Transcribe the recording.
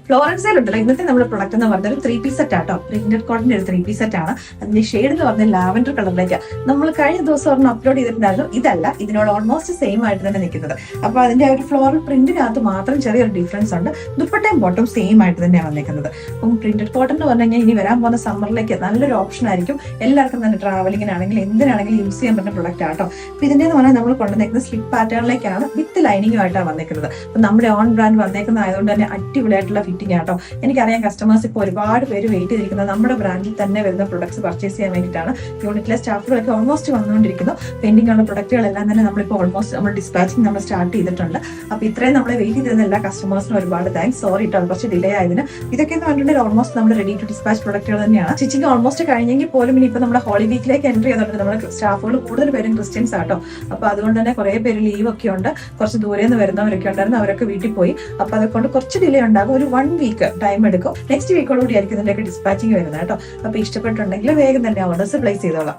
ഫ്ലോറൻസൈൽ ഉണ്ടല്ലോ ഇന്നത്തെ നമ്മുടെ പ്രൊഡക്റ്റ് എന്ന് പറഞ്ഞാൽ ഒരു 3 പീസ് സെറ്റ് ആട്ടോ. പ്രിന്റഡ് കോട്ടന്റെ ഒരു 3 പീസ് സെറ്റ് ആണ്. അതിന്റെ ഷെയ്ഡ് എന്ന് പറഞ്ഞാൽ ലാവൻഡർ കളറിലേക്ക് നമ്മൾ കഴിഞ്ഞ ദിവസം ഒരെണ്ണം അപ്ലോഡ് ചെയ്തിട്ടുണ്ടായിരുന്നു. ഇതല്ല, ഇതിനോട് ഓൾമോസ്റ്റ് സെയിം ആയിട്ട് തന്നെ നിൽക്കുന്നത്. അപ്പൊ അതിന്റെ ഒരു ഫ്ലോറൽ പ്രിന്റിനകത്ത് മാത്രം ചെറിയൊരു ഡിഫറൻസ് ഉണ്ട്. ദുപ്പട്ടയും ബോട്ടും സെയിം ആയിട്ട് തന്നെയാണ് വന്നിരിക്കുന്നത്. അപ്പം പ്രിന്റഡ് കോട്ടൺ എന്ന് പറഞ്ഞു കഴിഞ്ഞാൽ ഇനി വരാൻ പോകുന്ന സമ്മറിലേക്ക് നല്ലൊരു ഓപ്ഷൻ ആയിരിക്കും. എല്ലാവർക്കും തന്നെ ട്രാവലിങ്ങിനാണെങ്കിലും എന്തിനാണെങ്കിലും യൂസ് ചെയ്യാൻ പറ്റുന്ന പ്രൊഡക്റ്റ് ആട്ടോ. അപ്പൊ ഇതിന്റെ എന്ന് പറഞ്ഞാൽ നമ്മൾ കൊണ്ടുവന്നിരിക്കുന്നത് സ്ലിപ്പ് പാറ്റേണിലേക്കാണ് വിത്ത് ലൈനിങ്ങുമായിട്ടാണ് വന്നിരിക്കുന്നത്. അപ്പൊ നമ്മുടെ ഓൺ ബ്രാൻഡ് വന്നേക്കുന്നത് ആയതുകൊണ്ട് തന്നെ അടിപൊളിയായിട്ടുള്ള ഫിറ്റിംഗ് ആട്ടോ. എനിക്കറിയാം കസ്റ്റമേഴ്സ് ഇപ്പോൾ ഒരുപാട് പേര് വെയിറ്റ് ചെയ്തിരിക്കുന്നത് നമ്മുടെ ബ്രാൻഡിൽ തന്നെ വരുന്ന പ്രൊഡക്ട്സ് പർച്ചേസ് ചെയ്യാൻ വേണ്ടിയിട്ടാണ്. യൂണിറ്റിലെ സ്റ്റാഫുകളൊക്കെ ഓൾമോസ്റ്റ് വന്നുകൊണ്ടിരിക്കുന്നു. പെൻഡിംഗ് ഉള്ള പ്രൊഡക്റ്റുകളെല്ലാം തന്നെ നമ്മളിപ്പോൾ ഓൾമോസ്റ്റ് നമ്മൾ ഡിസ്പാച്ചിങ് നമ്മൾ സ്റ്റാർട്ട് ചെയ്തിട്ടുണ്ട്. അപ്പൊ ഇത്രയും നമ്മളെ വെയിറ്റ് ചെയ്തിരുന്ന എല്ലാ കസ്റ്റമേഴ്സിനും ഒരുപാട് താങ്ക്സ്. സോറി കേട്ടോ കുറച്ച് ഡിലേ ആയതിന്. ഇതൊക്കെ എന്ന് പറഞ്ഞിട്ടുണ്ടെങ്കിൽ ഓൾമോസ്റ്റ് നമ്മുടെ റെഡി ടു ഡിസ്പാച്ച് പ്രൊഡക്റ്റുകൾ തന്നെയാണ്. സ്റ്റിച്ചിങ് ഓൾമോസ്റ്റ് കഴിഞ്ഞെങ്കിൽ പോലും ഇനി ഇപ്പൊ നമ്മുടെ ഹോളി വീക്കിലേക്ക് എൻട്രി ചെയ്തിട്ടുണ്ട്. നമ്മുടെ സ്റ്റാഫുകൾ കൂടുതൽ പേരും ക്രിസ്ത്യൻസ് ആട്ടോ. അപ്പൊ അതുകൊണ്ട് തന്നെ കുറെ പേര് ലീവ് ഒക്കെ ഉണ്ട്. കുറച്ച് ദൂരെ നിന്ന് വരുന്നവരൊക്കെ ഉണ്ടായിരുന്നു. അവരൊക്കെ വീട്ടിൽ പോയി. അപ്പൊ അതുകൊണ്ട് കുറച്ച് ഡിലേ ഉണ്ടാകും. ഒരു 1 വീക്ക് ടൈം എടുക്കും. നെക്സ്റ്റ് വീക്കോടുകൂടി ആയിരിക്കും ഇതിന്റെയൊക്കെ ഡിസ്പാച്ചിങ് വരുന്നത് കേട്ടോ. അപ്പൊ ഇഷ്ടപ്പെട്ടുണ്ടെങ്കിൽ വേഗം തന്നെ ഓർഡേഴ്സ് പ്ലേസ് ചെയ്തോളാം.